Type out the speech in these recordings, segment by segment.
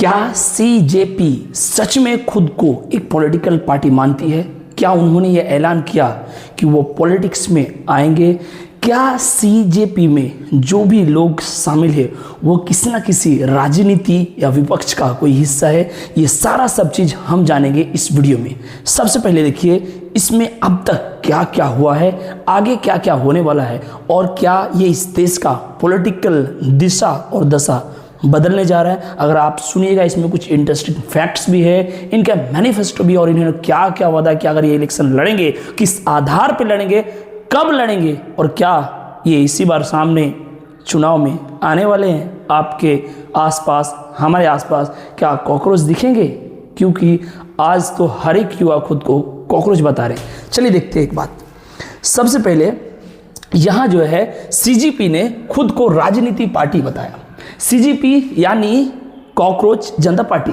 क्या सीजेपी सच में खुद को एक पॉलिटिकल पार्टी मानती है? क्या उन्होंने ये ऐलान किया कि वो पॉलिटिक्स में आएंगे? क्या सीजेपी में जो भी लोग शामिल है वो किसी ना किसी राजनीति या विपक्ष का कोई हिस्सा है? ये सारा सब चीज़ हम जानेंगे इस वीडियो में। सबसे पहले देखिए इसमें अब तक क्या क्या हुआ है, आगे क्या क्या होने वाला है और क्या ये इस देश का पॉलिटिकल दिशा और दशा बदलने जा रहा है। अगर आप सुनिएगा इसमें कुछ इंटरेस्टिंग फैक्ट्स भी है, इनका मैनिफेस्टो भी, और इन्होंने क्या क्या वादा किया, अगर ये इलेक्शन लड़ेंगे किस आधार पर लड़ेंगे, कब लड़ेंगे और क्या ये इसी बार सामने चुनाव में आने वाले हैं आपके आसपास, हमारे आसपास क्या कॉकरोच दिखेंगे? क्योंकि आज तो हर एक युवा खुद को कॉकरोच बता रहे हैं। चलिए देखते हैं एक बात। सबसे पहले यहाँ जो है सीजेपी ने खुद को राजनीति पार्टी बताया। सीजेपी यानी कॉकरोच जनता पार्टी।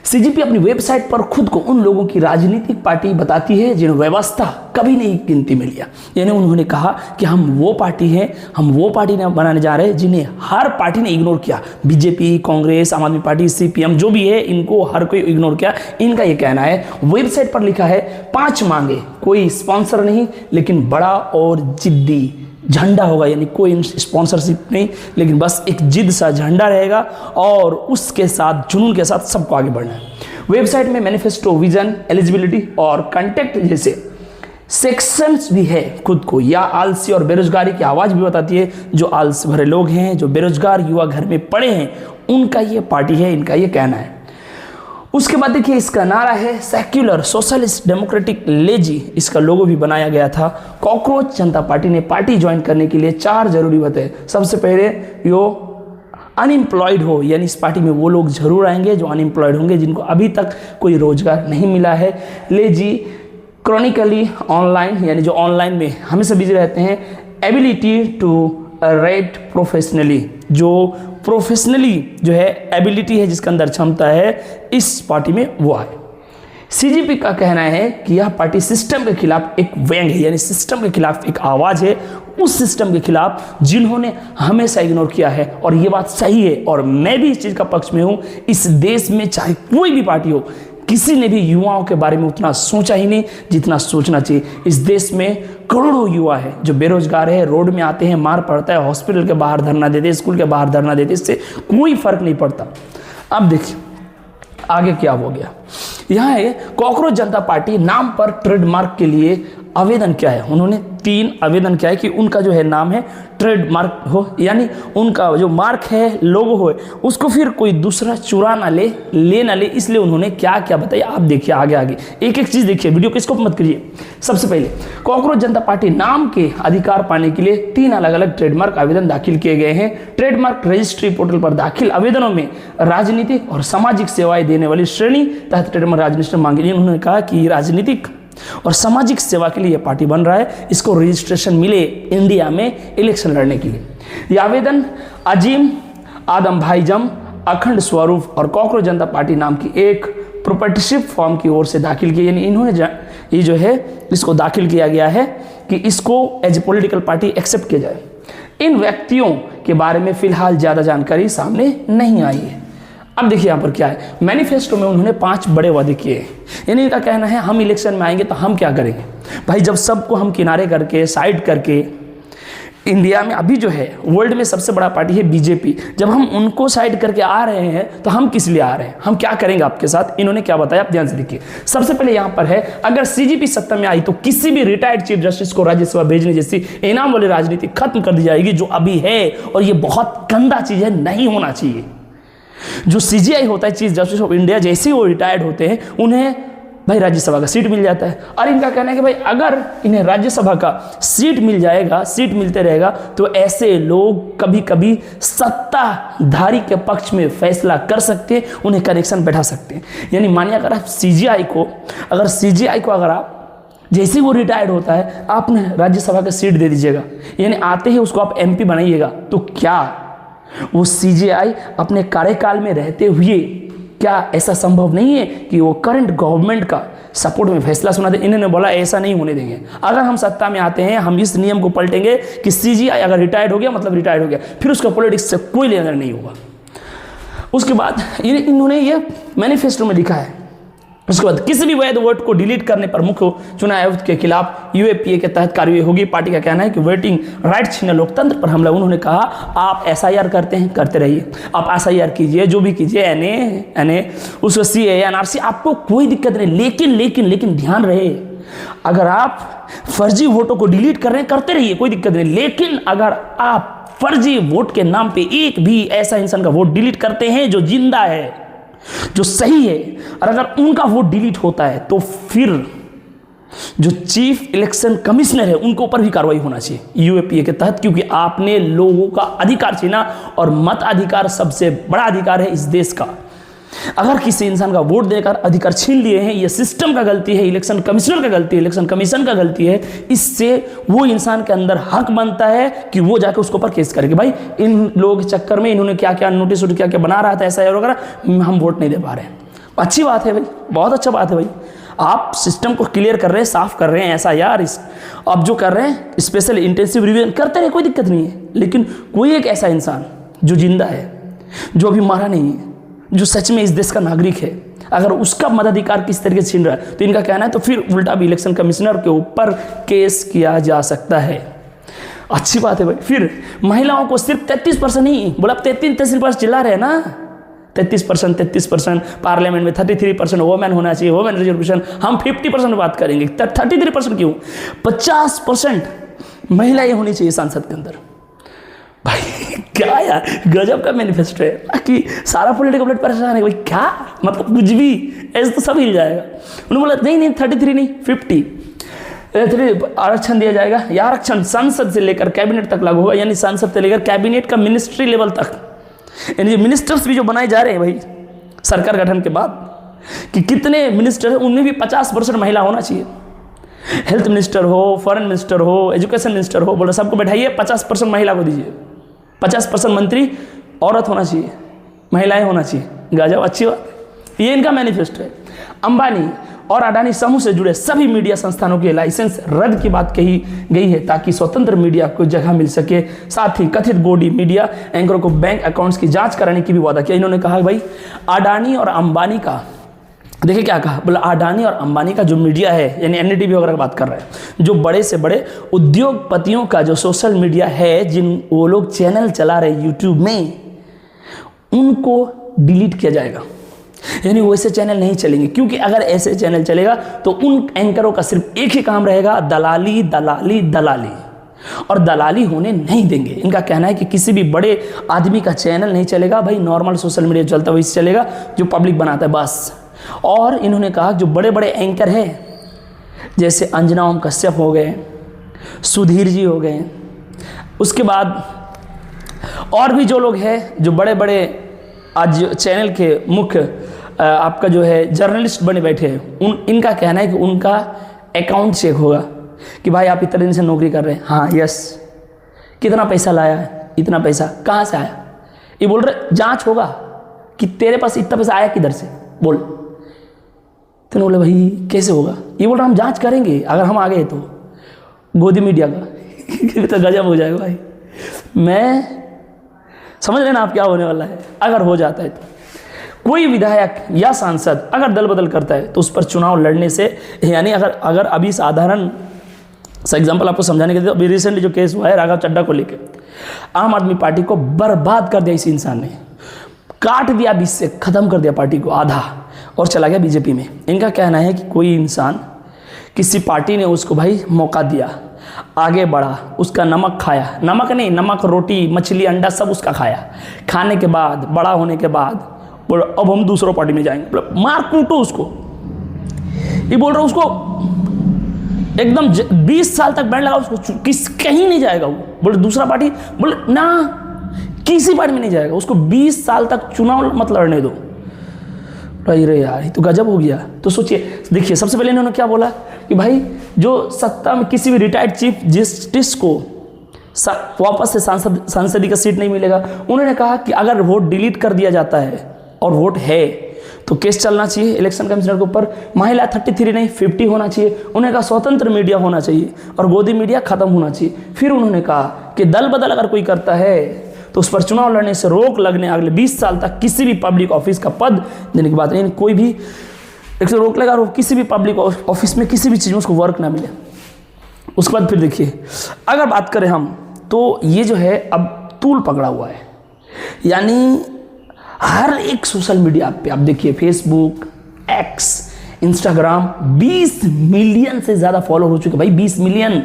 सीजेपी अपनी वेबसाइट पर खुद को उन लोगों की राजनीतिक पार्टी बताती है जिन्हें व्यवस्था कभी नहीं गिनती में लिया। यानी उन्होंने कहा कि हम वो पार्टी हैं, हम वो पार्टी बनाने जा रहे हैं जिन्हें हर पार्टी ने इग्नोर किया। बीजेपी, कांग्रेस, आम आदमी पार्टी, सीपीएम जो भी है, इनको हर कोई इग्नोर किया। इनका ये कहना है, वेबसाइट पर लिखा है 5 मांगे, कोई स्पॉन्सर नहीं, लेकिन बड़ा और जिद्दी झंडा होगा। यानी कोई स्पॉन्सरशिप नहीं, लेकिन बस एक जिद सा झंडा रहेगा और उसके साथ जुनून के साथ सबको आगे बढ़ना है। वेबसाइट में मैनिफेस्टो, विजन, एलिजिबिलिटी और कंटेक्ट जैसे सेक्शंस भी है खुद को। या आलसी और बेरोजगारी की आवाज़ भी बताती है। जो आलसी भरे लोग हैं, जो बेरोजगार युवा घर में पड़े हैं, उनका ये पार्टी है, इनका ये कहना है। उसके बाद देखिए इसका नारा है सेक्युलर सोशलिस्ट डेमोक्रेटिक लेजी। इसका लोगो भी बनाया गया था। कॉकरोच जनता पार्टी ने पार्टी ज्वाइन करने के लिए 4 जरूरी बताए। सबसे पहले यो अनएम्प्लॉयड हो, यानी इस पार्टी में वो लोग जरूर आएंगे जो अनएम्प्लॉयड होंगे, जिनको अभी तक कोई रोजगार नहीं मिला है। लेजी क्रॉनिकली ऑनलाइन, यानी जो ऑनलाइन में हमेशा बिजी रहते हैं। एबिलिटी टू राइट प्रोफेशनली, जो प्रोफेशनली जो है एबिलिटी है, जिसके अंदर क्षमता है, इस पार्टी में वो आए। सीजेपी का कहना है कि यह पार्टी सिस्टम के खिलाफ एक व्यंग है, यानी सिस्टम के खिलाफ एक आवाज़ है, उस सिस्टम के खिलाफ जिन्होंने हमेशा इग्नोर किया है। और ये बात सही है और मैं भी इस चीज़ का पक्ष में हूँ। इस देश में चाहे कोई भी पार्टी हो, किसी ने भी युवाओं के बारे में उतना सोचा ही नहीं जितना सोचना चाहिए। इस देश में करोड़ों युवा है जो बेरोजगार है, रोड में आते हैं, मार पड़ता है, हॉस्पिटल के बाहर धरना देते, स्कूल के बाहर धरना देते, इससे कोई फर्क नहीं पड़ता। अब देखिए आगे क्या हो गया। यहाँ है कॉकरोच जनता पार्टी नाम पर ट्रेडमार्क के लिए आवेदन क्या है। उन्होंने 3 आवेदन क्या है कि उनका जो है नाम है ट्रेडमार्क हो, यानी उनका जो मार्क है, लोगो हो, उसको फिर कोई दूसरा चुरा ना ले, ना ले। इसलिए उन्होंने क्या क्या बताया आप देखिए आगे एक एक चीज़ देखिए, वीडियो को स्किप मत करिए। सबसे पहले कॉकरोच जनता पार्टी नाम के अधिकार पाने के लिए 3 अलग अलग ट्रेडमार्क आवेदन दाखिल किए गए हैं। ट्रेडमार्क रजिस्ट्री पोर्टल पर दाखिल आवेदनों में राजनीतिक और सामाजिक सेवाएं देने वाली श्रेणी तहत ट्रेडमार्क राजनीतिक मांगे। उन्होंने कहा कि राजनीतिक और सामाजिक सेवा के लिए यह पार्टी बन रहा है, इसको रजिस्ट्रेशन मिले इंडिया में इलेक्शन लड़ने के लिए। यह आवेदन अजीम आदम भाईजम, अखंड स्वरूप और कॉकरोच जनता पार्टी नाम की एक प्रोपर्टीशिप फॉर्म की ओर से दाखिल किया। यानी इन्होंने ये जो है इसको दाखिल किया गया है कि इसको as a political party accept किया जाए। इन व्यक्तियों के बारे में फिलहाल ज़्यादा जानकारी सामने नहीं आई है। अब देखिए यहाँ पर क्या है, मैनिफेस्टो में उन्होंने 5 बड़े वादे किए। यानी इनका कहना है हम इलेक्शन में आएंगे तो हम क्या करेंगे भाई, जब सबको हम किनारे करके साइड करके, इंडिया में अभी जो है वर्ल्ड में सबसे बड़ा पार्टी है बीजेपी, जब हम उनको साइड करके आ रहे हैं तो हम किस लिए आ रहे हैं, हम क्या करेंगे आपके साथ। इन्होंने क्या बताया आप ध्यान से देखिए। सबसे पहले यहाँ पर है, अगर सीजेपी सत्ता में आई तो किसी भी रिटायर्ड चीफ जस्टिस को राज्यसभा भेजने जैसी इनाम वाली राजनीति खत्म कर दी जाएगी जो अभी है, और ये बहुत गंदा चीज है, नहीं होना चाहिए। जो सीजीआई होता है, चीफ जस्टिस ऑफ इंडिया, जैसे ही वो रिटायर्ड होते हैं उन्हें भाई राज्यसभा का सीट मिल जाता है। और इनका कहना है कि भाई अगर इन्हें राज्यसभा का सीट मिल जाएगा, सीट मिलते रहेगा, तो ऐसे लोग कभी कभी सत्ताधारी के पक्ष में फैसला कर सकते हैं, उन्हें कनेक्शन बैठा सकते हैं। यानी मानिए अगर आप सीजीआई को अगर आप जैसे ही वो रिटायर्ड होता है आपने राज्यसभा का सीट दे दीजिएगा, यानी आते ही उसको आप एमपी बनाइएगा, तो क्या वो सीजीआई अपने कार्यकाल में रहते हुए क्या ऐसा संभव नहीं है कि वो करंट गवर्नमेंट का सपोर्ट में फैसला सुना दे? इन्होंने बोला ऐसा नहीं होने देंगे। अगर हम सत्ता में आते हैं हम इस नियम को पलटेंगे कि सीजीआई अगर रिटायर्ड हो गया मतलब रिटायर्ड हो गया, फिर उसका पॉलिटिक्स से कोई लेना नहीं होगा। उसके बाद इन्होंने ये मैनिफेस्टो में लिखा है। उसके बाद किसी भी वैध वोट को डिलीट करने पर मुख्य चुनाव आयोग के खिलाफ यूएपीए के तहत कार्रवाई होगी। पार्टी का कहना है कि वोटिंग राइट छीनने लोकतंत्र पर हमला। उन्होंने कहा आप एसआईआर करते हैं, करते रहिए, आप एसआईआर कीजिए, जो भी कीजिए, एनए उसको सीए एनआरसी, आपको कोई दिक्कत नहीं। लेकिन ध्यान रहे, अगर आप फर्जी वोटों को डिलीट कर रहे हैं, करते रहिए, कोई दिक्कत नहीं। लेकिन अगर आप फर्जी वोट के नाम पे एक भी ऐसा इंसान का वोट डिलीट करते हैं जो जिंदा है, जो सही है, और अगर उनका वोट डिलीट होता है, तो फिर जो चीफ इलेक्शन कमिश्नर है उनके ऊपर भी कार्रवाई होना चाहिए यूएपीए के तहत, क्योंकि आपने लोगों का अधिकार छीना, और मत अधिकार सबसे बड़ा अधिकार है इस देश का। अगर किसी इंसान का वोट देकर अधिकार छीन लिए हैं, यह सिस्टम का गलती है, इलेक्शन कमिश्नर का गलती है, इलेक्शन कमीशन का गलती है। इससे वो इंसान के अंदर हक बनता है कि वो जाकर उसके ऊपर केस करेगा। भाई इन लोगों के चक्कर में इन्होंने क्या क्या नोटिस क्या क्या बना रहा था ऐसा वगैरह, हम वोट नहीं दे पा रहे हैं। अच्छी बात है भाई, बहुत अच्छा बात है भाई, आप सिस्टम को क्लियर कर रहे हैं, साफ कर रहे हैं, ऐसा यार अब जो कर रहे हैं स्पेशल इंटेंसिव रिवीजन करते रहे, कोई दिक्कत नहीं है। लेकिन कोई एक ऐसा इंसान जो जिंदा है, जो अभी मारा नहीं है, जो सच में इस देश का नागरिक है, अगर उसका मताधिकार किस तरीके से छीन रहा है, तो इनका कहना है तो फिर उल्टा भी इलेक्शन कमिश्नर के ऊपर केस किया जा सकता है। अच्छी बात है भाई। फिर महिलाओं को सिर्फ 33% नहीं, बोला 33% चिल्ला रहे हैं ना, 33%, पार्लियामेंट में 33% वोमेन होना चाहिए, वोमेन रिजर्वेशन। हम 50% बात करेंगे, 33% क्यों, 50% महिलाएं होनी चाहिए संसद के अंदर। भाई क्या यार गजब का मैनिफेस्टो है कि सारा पॉलिटिकल प्लेट परेशान है भाई, क्या मतलब कुछ भी ऐसे तो सब हिल जाएगा। उन्होंने बोला नहीं 33 नहीं 50 आरक्षण दिया जाएगा। यह आरक्षण संसद से लेकर कैबिनेट तक लागू होगा, यानी संसद से लेकर कैबिनेट का मिनिस्ट्री लेवल तक, यानी मिनिस्टर्स भी जो बनाए जा रहे हैं भाई सरकार गठन के बाद, कि कितने मिनिस्टर हैं उनमें भी 50% महिला होना चाहिए। हेल्थ मिनिस्टर हो, फॉरेन मिनिस्टर हो, एजुकेशन मिनिस्टर हो, बोल रहे सबको बैठाइए, 50% महिला को दीजिए, 50% मंत्री औरत होना चाहिए, महिलाएं होना चाहिए। गजब, अच्छी बात। ये इनका मैनिफेस्टो है। अंबानी और अडानी समूह से जुड़े सभी मीडिया संस्थानों के लाइसेंस रद्द की बात कही गई है, ताकि स्वतंत्र मीडिया को जगह मिल सके। साथ ही कथित गोदी मीडिया एंकरों को बैंक अकाउंट्स की जांच कराने की भी वादा किया। इन्होंने कहा भाई अडानी और अंबानी का, देखिए क्या कहा, बोला अडानी और अंबानी का जो मीडिया है, यानी एनडीटीवी वगैरह की बात कर रहे हैं, जो बड़े से बड़े उद्योगपतियों का जो सोशल मीडिया है, जिन वो लोग चैनल चला रहे यूट्यूब में, उनको डिलीट किया जाएगा। यानी वैसे चैनल नहीं चलेंगे, क्योंकि अगर ऐसे चैनल चलेगा तो उन एंकरों का सिर्फ एक ही काम रहेगा, दलाली दलाली दलाली, और दलाली होने नहीं देंगे। इनका कहना है कि किसी भी बड़े आदमी का चैनल नहीं चलेगा भाई, नॉर्मल सोशल मीडिया चलता है वैसे चलेगा जो पब्लिक बनाता है बस। और इन्होंने कहा जो बड़े बड़े एंकर हैं, जैसे अंजना ओम कश्यप हो गए, सुधीर जी हो गए, उसके बाद और भी जो लोग हैं जो बड़े बड़े आज चैनल के मुख्य आपका जो है जर्नलिस्ट बने बैठे हैं, इनका कहना है कि उनका अकाउंट चेक होगा कि भाई आप इतने दिन से नौकरी कर रहे हैं, हाँ यस, कितना पैसा लाया है, इतना पैसा कहाँ से आया, ये बोल रहे जांच होगा कि तेरे पास इतना पैसा आया किधर से, बोल। तो बोले भाई कैसे होगा, ये बोल रहा हम जांच करेंगे, अगर हम आ गए तो गोदी मीडिया का तो गजब हो जाएगा भाई। मैं समझ लेना आप क्या होने वाला है अगर हो जाता है तो। कोई विधायक या सांसद अगर दल बदल करता है तो उस पर चुनाव लड़ने से, यानी अगर अभी साधारण सा एग्जाम्पल आपको समझाने के लिए, अभी रिसेंटली जो केस हुआ है राघव चड्ढा को लेकर, आम आदमी पार्टी को बर्बाद कर दिया इस इंसान ने, काट दिया बीच से, खत्म कर दिया पार्टी को आधा, और चला गया बीजेपी में। इनका कहना है कि कोई इंसान, किसी पार्टी ने उसको भाई मौका दिया, आगे बढ़ा, उसका नमक खाया, नमक नहीं नमक रोटी मछली अंडा सब उसका खाया, खाने के बाद बड़ा होने के बाद बोल अब हम दूसरों पार्टी में जाएंगे, मार कूटो उसको। ये बोल रहा उसको एकदम 20 साल तक बैंड लगा उसको, कहीं नहीं जाएगा वो, बोले दूसरा पार्टी, बोले ना किसी पार्टी में नहीं जाएगा, उसको 20 साल तक चुनाव मत लड़ने दो। अरे यार ये तो गजब हो गया। तो सोचिए, देखिए सबसे पहले इन्होंने क्या बोला कि भाई जो सत्ता में किसी भी रिटायर्ड चीफ जस्टिस को वापस से सांसदी का सीट नहीं मिलेगा। उन्होंने कहा कि अगर वोट डिलीट कर दिया जाता है और वोट है तो केस चलना चाहिए इलेक्शन कमिश्नर के ऊपर। महिला 33 नहीं 50 होना चाहिए। उन्होंने कहा स्वतंत्र मीडिया होना चाहिए और गोदी मीडिया खत्म होना चाहिए। फिर उन्होंने कहा कि दल बदल अगर कोई करता है तो उस पर चुनाव लड़ने से रोक लगने अगले 20 साल तक किसी भी पब्लिक ऑफिस का पद देने की बात नहीं, कोई भी एक से रोक लगा और किसी भी पब्लिक ऑफिस में किसी भी चीज़ में उसको वर्क ना मिले। उसके बाद फिर देखिए, अगर बात करें हम तो ये जो है अब तूल पकड़ा हुआ है, यानी हर एक सोशल मीडिया पे आप देखिए, फेसबुक, एक्स, इंस्टाग्राम, 20 मिलियन से ज़्यादा फॉलोअर हो चुके भाई, 20 मिलियन।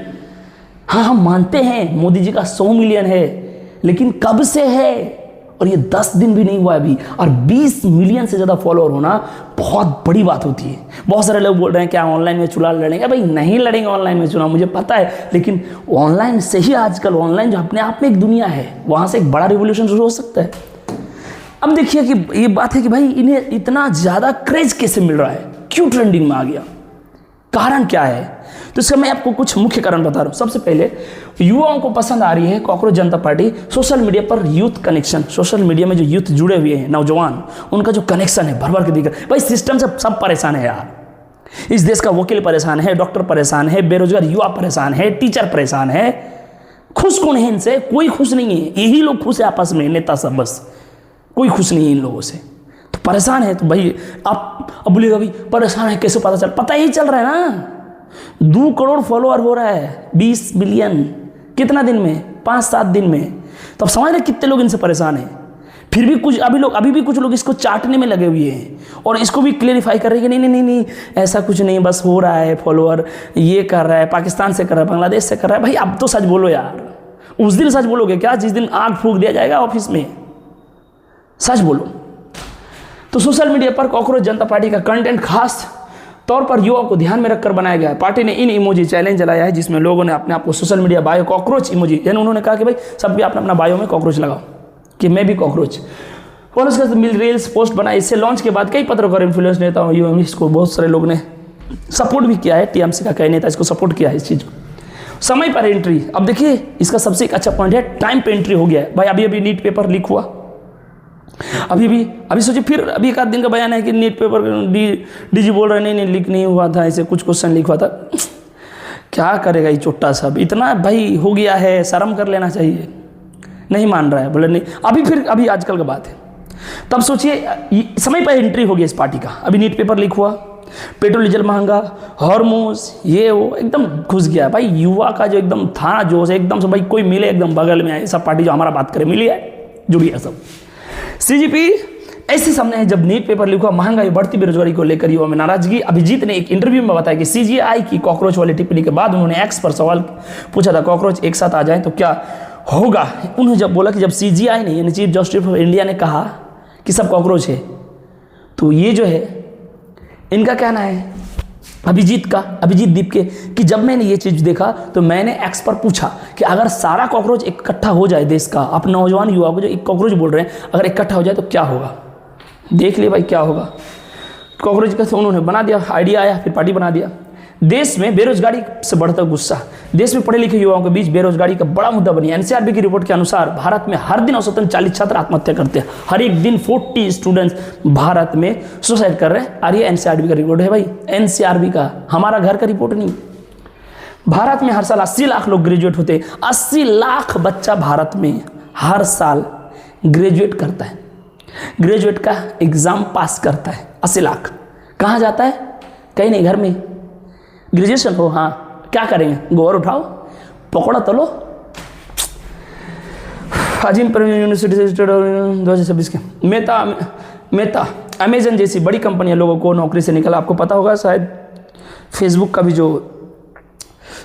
हाँ, हम मानते हैं मोदी जी का 100 मिलियन है, लेकिन कब से है, और ये 10 दिन भी नहीं हुआ अभी, और 20 मिलियन से ज़्यादा फॉलोअर होना बहुत बड़ी बात होती है। बहुत सारे लोग बोल रहे हैं क्या ऑनलाइन में चुनाव लड़ेंगे? भाई नहीं लड़ेंगे ऑनलाइन में चुनाव, मुझे पता है, लेकिन ऑनलाइन से ही आजकल, ऑनलाइन जो अपने आप में एक दुनिया है, वहाँ से एक बड़ा रिवोल्यूशन शुरू हो सकता है। अब देखिए कि ये बात है कि भाई इन्हें इतना ज़्यादा क्रेज कैसे मिल रहा है, क्यों ट्रेंडिंग में आ गया, कारण क्या है? तो इसका मैं आपको कुछ मुख्य कारण बता रहा हूँ। सबसे पहले, युवाओं को पसंद आ रही है कॉकरोच जनता पार्टी। सोशल मीडिया पर यूथ कनेक्शन, सोशल मीडिया में जो यूथ जुड़े हुए हैं, नौजवान, उनका जो कनेक्शन है भर भर के दिख रहा है। भाई सिस्टम से सब परेशान है यार, इस देश का वकील परेशान है, डॉक्टर परेशान है, बेरोजगार युवा परेशान है, टीचर परेशान है। खुश कौन है इनसे? कोई खुश नहीं है, यही लोग खुश है आपस में, नेता सब, बस कोई खुश नहीं है इन लोगों से, तो परेशान है। तो भाई आप अब बोलिएगा भाई परेशान है कैसे पता चल? पता ही चल रहा है ना, 2 करोड़ फॉलोअर हो रहा है, 20 मिलियन, कितना दिन में? 5-7 दिन में। तो अब समझ रहे कितने लोग इनसे परेशान हैं। फिर भी कुछ अभी भी कुछ लोग इसको चाटने में लगे हुए हैं और इसको भी क्लियरिफाई कर रहे हैं कि नहीं ऐसा कुछ नहीं, बस हो रहा है, फॉलोअर ये कर रहा है, पाकिस्तान से कर रहा है, बांग्लादेश से कर रहा है। भाई अब तो सच बोलो यार, उस दिन सच बोलोगे क्या जिस दिन आग फूंक दिया जाएगा ऑफिस में? सच बोलो। तो सोशल मीडिया पर कॉकरोच जनता पार्टी का कंटेंट खास तौर पर युवाओं को ध्यान में रखकर बनाया गया है। पार्टी ने इन इमोजी चैलेंज चलाया है, जिसमें लोगों ने अपने आप को social media bio cockroach emoji, यानी उन्होंने कहा कि भाई सब भी अपना बायो में कॉकरोच लगाओ कि मैं भी कॉकरोच। और उसके बाद रील्स पोस्ट बनाए। इससे लॉन्च के बाद कई पत्रकार, इन्फ्लुएंस नेता, इसको बहुत सारे लोग ने सपोर्ट भी किया है। टीएमसी का कई नेता इसको सपोर्ट किया है इस चीज़ को। समय पर एंट्री, अब देखिए इसका सबसे एक अच्छा पॉइंट है, टाइम पे एंट्री हो गया है। भाई अभी नीट पेपर लीक हुआ, अभी सोचिए, फिर अभी 1 आध दिन का बयान है कि नीट पेपर डीजी बोल रहे नहीं लीक नहीं हुआ था, ऐसे कुछ क्वेश्चन लीक हुआ था। क्या करेगा ये चुट्टा सब, इतना भाई हो गया है, शर्म कर लेना चाहिए। नहीं मान रहा है, बोले नहीं। अभी आजकल का बात है। तब सोचिए समय पर एंट्री हो गई इस पार्टी का। अभी नीट पेपर लीक हुआ, पेट्रोल डीजल महंगा, हार्मोन्स, ये वो एकदम घुस गया भाई। युवा का जो एकदम था जोश, एकदम से भाई कोई मिले एकदम बगल में आए, सब पार्टी जो हमारा बात करे मिली है, जुड़ी है सब। सीजीपी ऐसे सामने है जब नीट पेपर लीक हुआ, महंगाई, बढ़ती बेरोजगारी को लेकर युवा में नाराजगी। अभिजीत ने एक इंटरव्यू में बताया कि सीजीआई की कॉकरोच वाली टिप्पणी के बाद उन्होंने एक्स पर सवाल पूछा था, कॉकरोच एक साथ आ जाए तो क्या होगा। उन्होंने जब बोला कि जब सीजीआई ने, यानी चीफ जस्टिस ऑफ इंडिया ने कहा कि सब कॉकरोच है, तो ये जो है इनका कहना है अभिजीत दीप के, कि जब मैंने ये चीज़ देखा तो मैंने एक्स पर पूछा कि अगर सारा कॉकरोच इकट्ठा हो जाए देश का, आप नौजवान युवा को जो एक कॉकरोच बोल रहे हैं, अगर इकट्ठा हो जाए तो क्या होगा। देख लिए भाई क्या होगा। कॉकरोच का तो उन्होंने बना दिया, आइडिया आया, फिर पार्टी बना दिया। देश में बेरोजगारी से बढ़ता गुस्सा, देश में पढ़े लिखे युवाओं के बीच बेरोजगारी का बड़ा मुद्दा बनी। एनसीआरबी की रिपोर्ट के अनुसार भारत में हर दिन औसतन 40 छात्र आत्महत्या करते हैं। हर एक दिन 40 स्टूडेंट्स भारत में सुसाइड कर रहे हैं। और ये एनसीआरबी का रिपोर्ट है भाई, एनसीआरबी का, हमारा घर का रिपोर्ट नहीं। भारत में हर साल 80 लाख लोग ग्रेजुएट होते हैं। 80 लाख बच्चा भारत में हर साल ग्रेजुएट करता है, ग्रेजुएट का एग्जाम पास करता है। 80 लाख कहाँ जाता है? कहीं नहीं, घर में। ग्रेजुएशन हो, हाँ, क्या करेंगे, गोबर उठाओ, पकौड़ा तलो। अजीम यूनिवर्सिटी से 2026 के मेटा अमेजन जैसी बड़ी कंपनियां लोगों को नौकरी से निकाला। आपको पता होगा शायद, फेसबुक का भी जो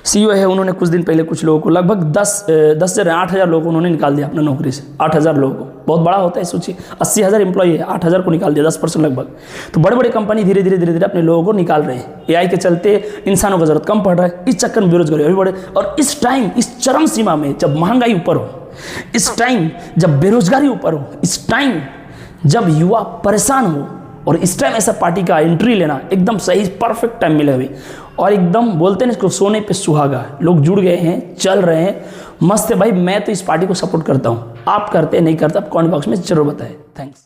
सीईओ है, उन्होंने कुछ दिन पहले कुछ लोगों को, लगभग 10 से 8,000 लोगों को उन्होंने निकाल दिया अपना नौकरी से। 8,000 लोगों को, बहुत बड़ा होता है, सोचिए 80,000 एम्प्लॉई है, 8,000 को निकाल दिया, 10% लगभग। तो बड़े बड़े कंपनी धीरे धीरे अपने लोगों को निकाल रहे हैं। एआई के चलते इंसानों का जरूरत कम पड़ रहा है, इस चक्कर में बेरोजगारी अभी बढ़े। और इस टाइम, इस चरम सीमा में जब महंगाई ऊपर हो, इस टाइम जब बेरोजगारी ऊपर हो, इस टाइम जब युवा परेशान हो, और इस टाइम ऐसा पार्टी का एंट्री लेना एकदम सही, परफेक्ट टाइम मिले हुए। और एकदम बोलते हैं इसको, सोने पे सुहागा, लोग जुड़ गए हैं, चल रहे हैं, मस्त है भाई। मैं तो इस पार्टी को सपोर्ट करता हूँ, आप करते नहीं करते, आप कमेंट बॉक्स में जरूर बताएं। थैंक्स।